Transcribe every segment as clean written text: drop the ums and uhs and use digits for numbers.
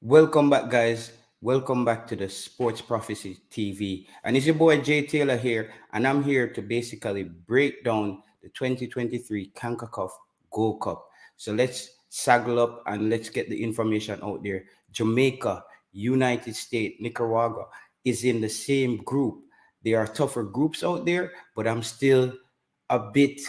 Welcome back, guys. Welcome back to the Sports Prophecy TV. And it's your boy Jay Taylor here, and I'm here to basically break down the 2023 CONCACAF Gold Cup. So let's saddle up and let's get the information out there. Jamaica, United States, Nicaragua is in the same group. There are tougher groups out there, but I'm still a bit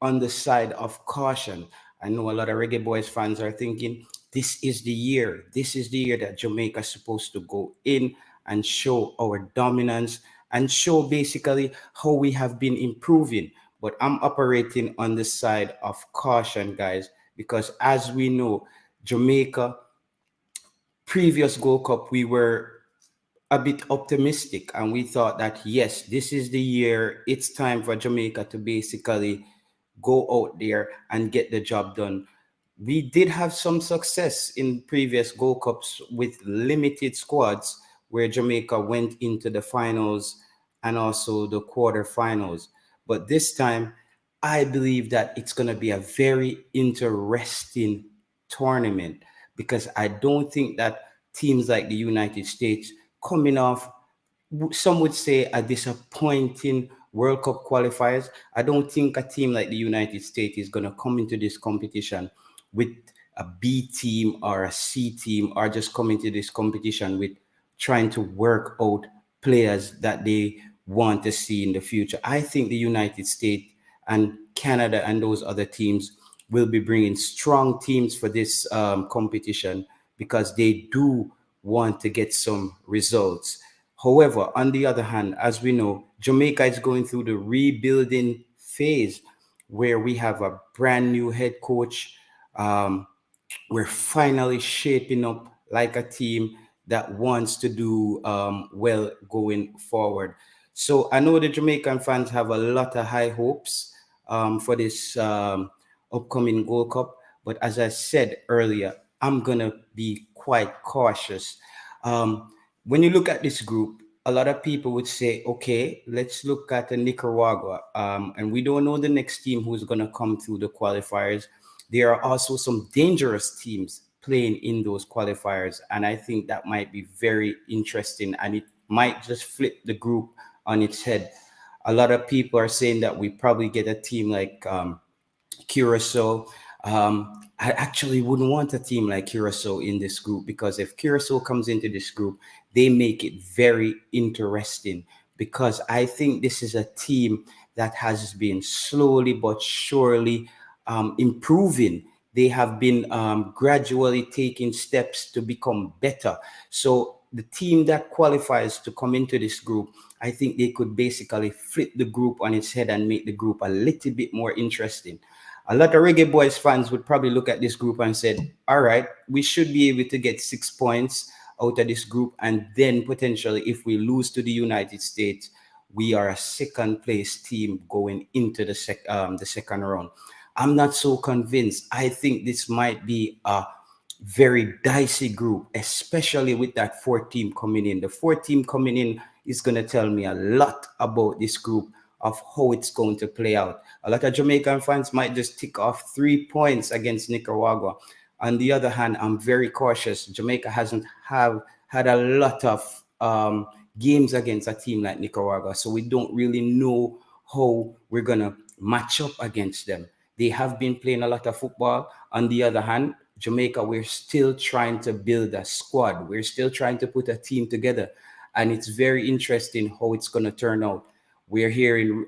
on the side of caution. I know a lot of Reggae Boys fans are thinking this is the year. This is the year that Jamaica is supposed to go in and show our dominance and show basically how we have been improving. But I'm operating on the side of caution, guys, because as we know, Jamaica, previous Gold Cup, we were a bit optimistic and we thought that yes, this is the year. It's time for Jamaica to basically go out there and get the job done. We did have some success in previous Gold Cups with limited squads where Jamaica went into the finals and also the quarterfinals. But this time, I believe that it's going to be a very interesting tournament because I don't think that teams like the United States coming off, some would say, a disappointing World Cup qualifiers. I don't think a team like the United States is going to come into this competition with a B team or a C team or just come into this competition with trying to work out players that they want to see in the future. I think the United States and Canada and those other teams will be bringing strong teams for this competition because they do want to get some results. However, on the other hand, as we know, Jamaica is going through the rebuilding phase where we have a brand new head coach. Um, we're finally shaping up like a team that wants to do well going forward. So I know the Jamaican fans have a lot of high hopes for this upcoming Gold Cup. But as I said earlier, I'm going to be quite cautious. When you look at this group, a lot of people would say, okay, let's look at the Nicaragua. And we don't know the next team who's going to come through the qualifiers. There are also some dangerous teams playing in those qualifiers. And I think that might be very interesting and it might just flip the group on its head. A lot of people are saying that we probably get a team like Curacao. I actually wouldn't want a team like Curacao in this group because if Curacao comes into this group, they make it very interesting because I think this is a team that has been slowly but surely improving. They have been gradually taking steps to become better. So the team that qualifies to come into this group, I think they could basically flip the group on its head and make the group a little bit more interesting. A lot of Reggae Boys fans would probably look at this group and said, all right, we should be able to get 6 points out of this group. And then potentially, if we lose to the United States, we are a second place team going into the second round. I'm not so convinced. I think this might be a very dicey group, especially with that fourth team coming in. The fourth team coming in is going to tell me a lot about this group of how it's going to play out. A lot of Jamaican fans might just tick off 3 points against Nicaragua. On the other hand, I'm very cautious. Jamaica hasn't have had a lot of games against a team like Nicaragua, so we don't really know how we're gonna match up against them. They have been playing a lot of football. On the other hand, Jamaica, we're still trying to build a squad. We're still trying to put a team together, and it's very interesting how it's gonna turn out. We're hearing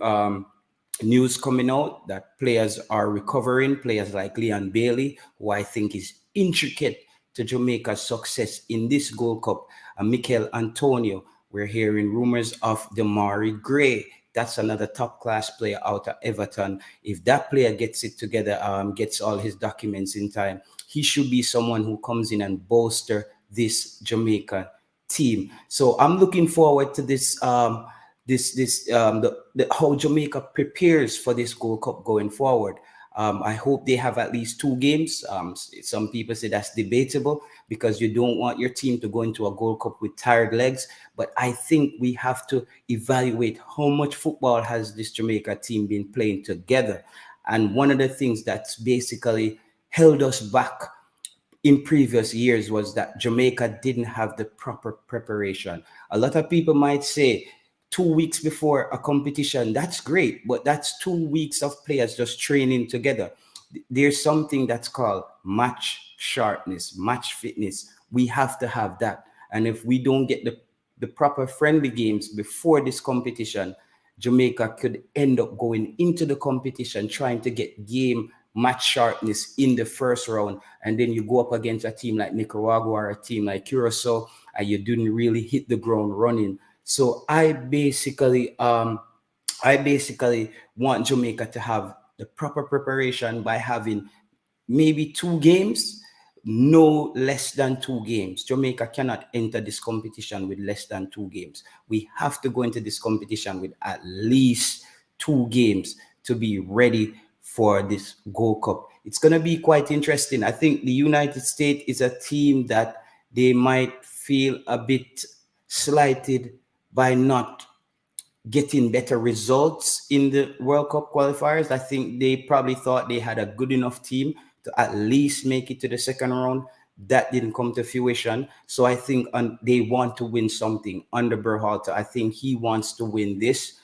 news coming out that players are recovering, players like Leon Bailey, who I think is intricate to Jamaica's success in this Gold Cup, and Mikel Antonio. We're hearing rumors of Damari Gray. That's another top class player out of Everton. If that player gets it together, gets all his documents in time, he should be someone who comes in and bolster this Jamaica team. So I'm looking forward to this the how Jamaica prepares for this Gold Cup going forward. I hope they have at least 2 games. Some people say that's debatable because you don't want your team to go into a Gold Cup with tired legs. But I think we have to evaluate how much football has this Jamaica team been playing together. And one of the things that's basically held us back in previous years was that Jamaica didn't have the proper preparation. A lot of people might say 2 weeks before a competition, that's great, but that's 2 weeks of players just training together. There's something that's called match sharpness, match fitness. We have to have that. And if we don't get the proper friendly games before this competition, Jamaica could end up going into the competition trying to get game match sharpness in the first round, and then you go up against a team like Nicaragua or a team like Curacao, and you didn't really hit the ground running. So I basically want Jamaica to have the proper preparation by having maybe 2 games, no less than 2 games. Jamaica cannot enter this competition with less than 2 games. We have to go into this competition with at least 2 games to be ready for this Gold Cup. It's going to be quite interesting. I think the United States is a team that they might feel a bit slighted by not getting better results in the World Cup qualifiers. I think they probably thought they had a good enough team to at least make it to the second round. That didn't come to fruition. So I think they want to win something under Berhalter. I think he wants to win this.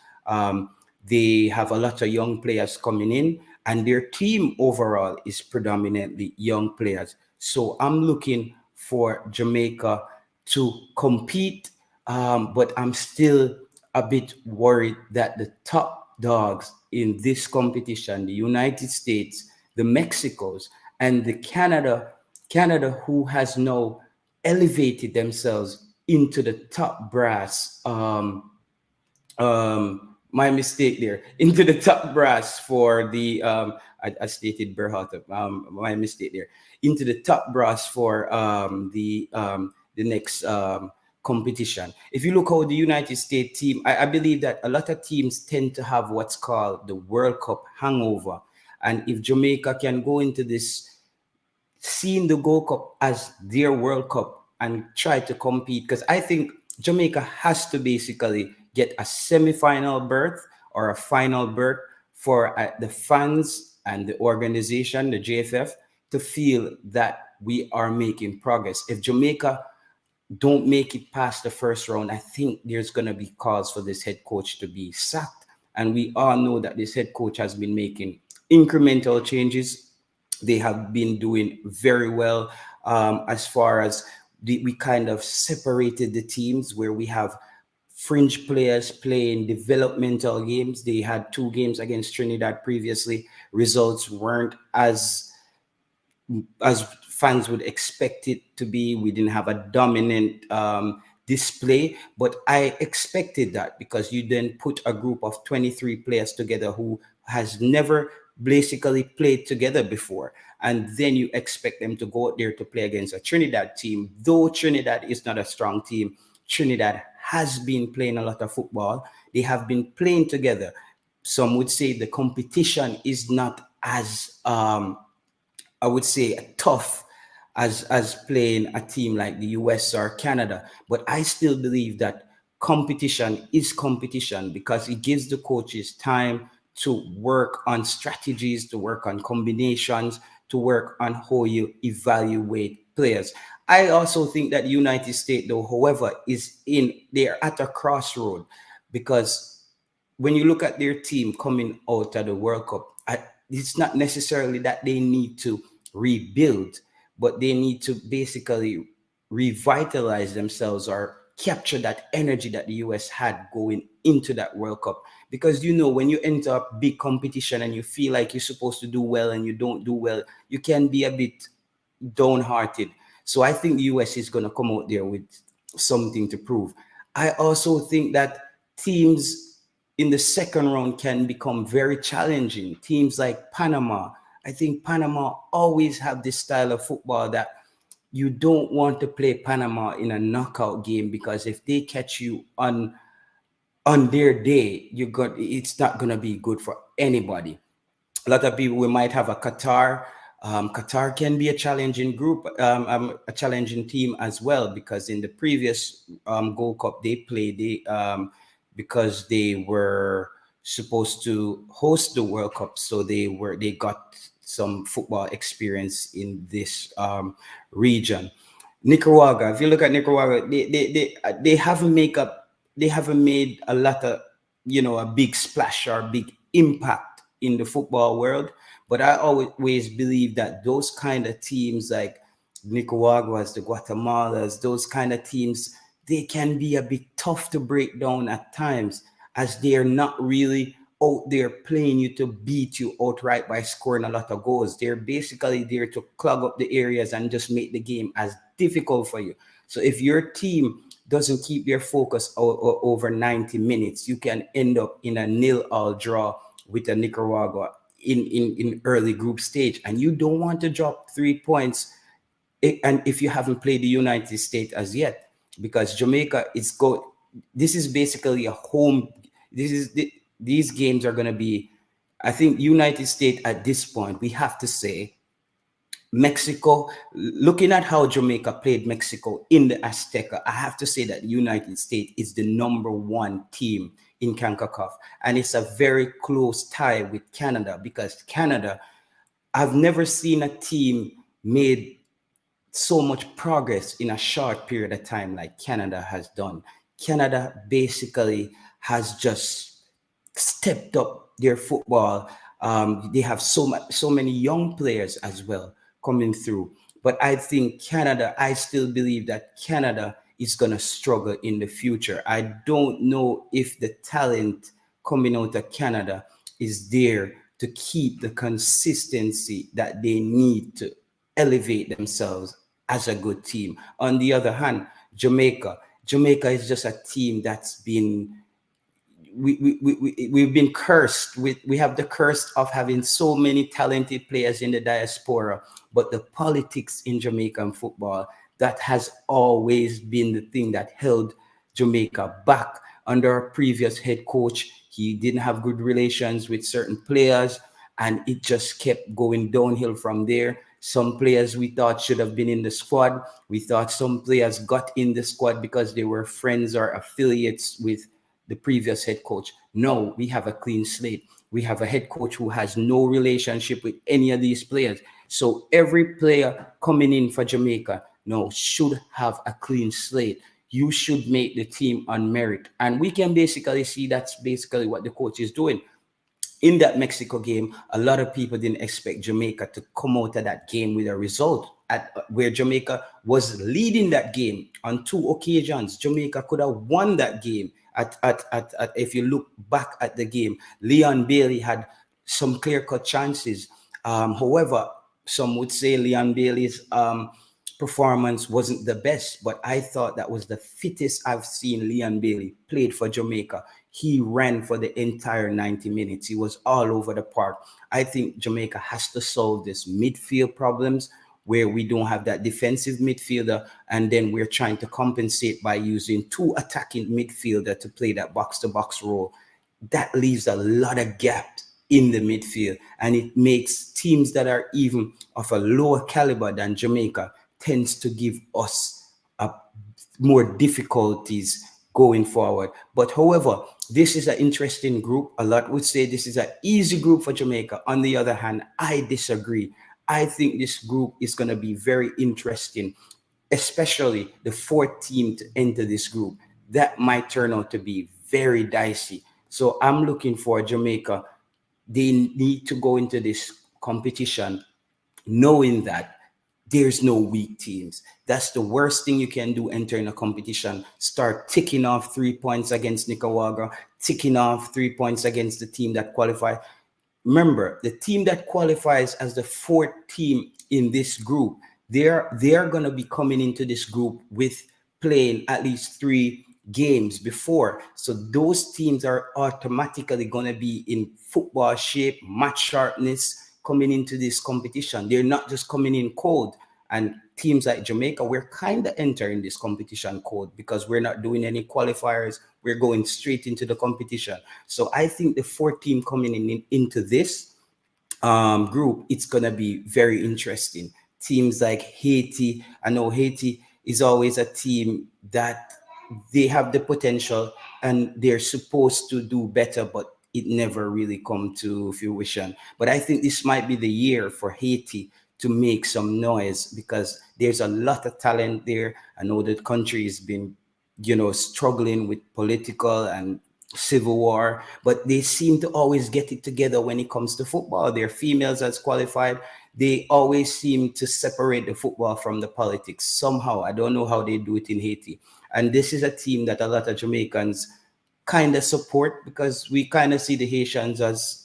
They have a lot of young players coming in, and their team overall is predominantly young players. So I'm looking for Jamaica to compete, but I'm still a bit worried that the top dogs in this competition, the United States, the Mexicos, and the Canada, who has now elevated themselves into the top brass. My mistake there, into the top brass for the I stated Berhalter. My mistake there, into the top brass for the next competition. If you look how the United States team, I believe that a lot of teams tend to have what's called the World Cup hangover, and if Jamaica can go into this seeing the Gold Cup as their World Cup and try to compete, because I think Jamaica has to basically get a semi-final berth or a final berth for the fans and the organization, the JFF, to feel that we are making progress. If Jamaica don't make it past the first round, I think there's going to be cause for this head coach to be sacked. And we all know that this head coach has been making incremental changes. They have been doing very well, as far as we kind of separated the teams where we have fringe players playing developmental games. They had 2 games against Trinidad previously. Results weren't as fans would expect it to be. We didn't have a dominant display, but I expected that, because you then put a group of 23 players together who has never basically played together before, and then you expect them to go out there to play against a Trinidad team. Though Trinidad is not a strong team, Trinidad has been playing a lot of football. They have been playing together. Some would say the competition is not as I would say tough as playing a team like the US or Canada. But I still believe that competition is competition, because it gives the coaches time to work on strategies, to work on combinations, to work on how you evaluate players. I also think that the United States, though, however, they're at a crossroad, because when you look at their team coming out of the World Cup, it's not necessarily that they need to rebuild, but they need to basically revitalize themselves or capture that energy that the US had going into that World Cup. Because when you enter a big competition and you feel like you're supposed to do well and you don't do well, you can be a bit downhearted. So I think the US is going to come out there with something to prove. I also think that teams in the second round can become very challenging. Teams like Panama, I think Panama always have this style of football that you don't want to play Panama in a knockout game, because if they catch you on their day, it's not gonna be good for anybody. A lot of people, we might have a Qatar. Qatar can be a challenging group, a challenging team as well, because in the previous Gold Cup they played, because they were supposed to host the World Cup, so they got some football experience in this region. Nicaragua, if you look at Nicaragua, they haven't they haven't made a lot of, a big splash or big impact in the football world. But I always believe that those kind of teams like Nicaragua's, the Guatemalas, those kind of teams, they can be a bit tough to break down at times, as they are not really out there playing you to beat you outright by scoring a lot of goals. They're basically there to clog up the areas and just make the game as difficult for you. So if your team doesn't keep their focus over 90 minutes, you can end up in a nil-all draw with a Nicaragua in early group stage, and you don't want to drop 3 points. And if you haven't played the United States as yet, because Jamaica is this is basically a home. These games are going to be, I think, United States at this point, we have to say, Mexico, looking at how Jamaica played Mexico in the Azteca, I have to say that the United States is the #1 team in CONCACAF. And it's a very close tie with Canada, because Canada, I've never seen a team made so much progress in a short period of time like Canada has done. Canada basically has just stepped up their football. They have so many young players as well coming through. But I think Canada, I still believe that Canada is going to struggle in the future. I don't know if the talent coming out of Canada is there to keep the consistency that they need to elevate themselves as a good team. On the other hand, Jamaica is just a team that's been, we've been cursed with, we have the curse of having so many talented players in the diaspora, but the politics in Jamaican football, that has always been the thing that held Jamaica back. Under our previous head coach, he didn't have good relations with certain players, and it just kept going downhill from there. Some players we thought should have been in the squad. We thought some players got in the squad because they were friends or affiliates with the previous head coach. No, we have a clean slate. We have a head coach who has no relationship with any of these players. So every player coming in for Jamaica now should have a clean slate. You should make the team on merit. And we can basically see that's basically what the coach is doing. In that Mexico game, a lot of people didn't expect Jamaica to come out of that game with a result where Jamaica was leading that game on 2 occasions. Jamaica could have won that game. If you look back at the game, Leon Bailey had some clear-cut chances. However, some would say Leon Bailey's performance wasn't the best, but I thought that was the fittest I've seen Leon Bailey played for Jamaica. He ran for the entire 90 minutes. He was all over the park. I think Jamaica has to solve this midfield problems where we don't have that defensive midfielder, and then we're trying to compensate by using 2 attacking midfielder to play that box-to-box role. That leaves a lot of gaps in the midfield, and it makes teams that are even of a lower caliber than Jamaica tends to give us more difficulties going forward. But however, this is an interesting group. A lot would say this is an easy group for Jamaica. On the other hand, I disagree. I think this group is going to be very interesting, especially the 4th team to enter this group. That might turn out to be very dicey. So I'm looking for Jamaica. They need to go into this competition knowing that there's no weak teams. That's the worst thing you can do entering a competition. Start ticking off 3 points against Nicaragua, ticking off 3 points against the team that qualified. Remember, the team that qualifies as the 4th team in this group, they're going to be coming into this group with playing at least 3 games before. So those teams are automatically going to be in football shape, match sharpness, coming into this competition. They're not just coming in cold. And teams like Jamaica, we're kind of entering this competition cold because we're not doing any qualifiers. We're going straight into the competition. So I think the 4th team coming into this group, it's going to be very interesting. Teams like Haiti, I know Haiti is always a team that they have the potential and they're supposed to do better, but it never really come to fruition. But I think this might be the year for Haiti to make some noise, because there's a lot of talent there. I know the country has been, struggling with political and civil war, but they seem to always get it together when it comes to football. Their females as qualified, they always seem to separate the football from the politics somehow. I don't know how they do it in Haiti. And this is a team that a lot of Jamaicans kind of support, because we kind of see the Haitians as,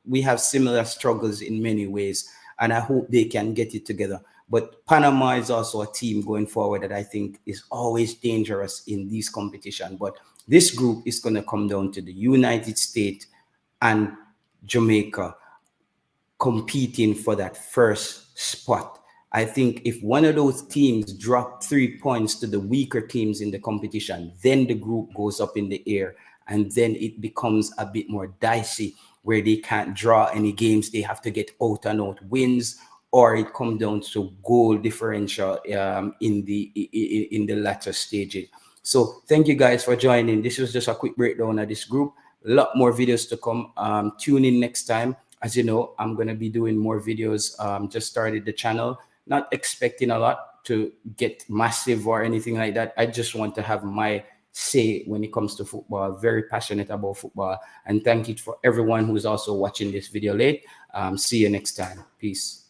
we have similar struggles in many ways. And I hope they can get it together. But Panama is also a team going forward that I think is always dangerous in these competition. But this group is going to come down to the United States and Jamaica competing for that first spot. I think if one of those teams drop 3 points to the weaker teams in the competition, then the group goes up in the air, and then it becomes a bit more dicey, where they can't draw any games. They have to get out and out wins, or it comes down to goal differential in the latter stages. So thank you guys for joining. This was just a quick breakdown of this group. A lot more videos to come. Tune in next time. As you know, I'm going to be doing more videos. Just started the channel, not expecting a lot to get massive or anything like that. I just want to have my say when it comes to football. Very passionate about football. And thank you for everyone who's also watching this video late. See you next time. Peace.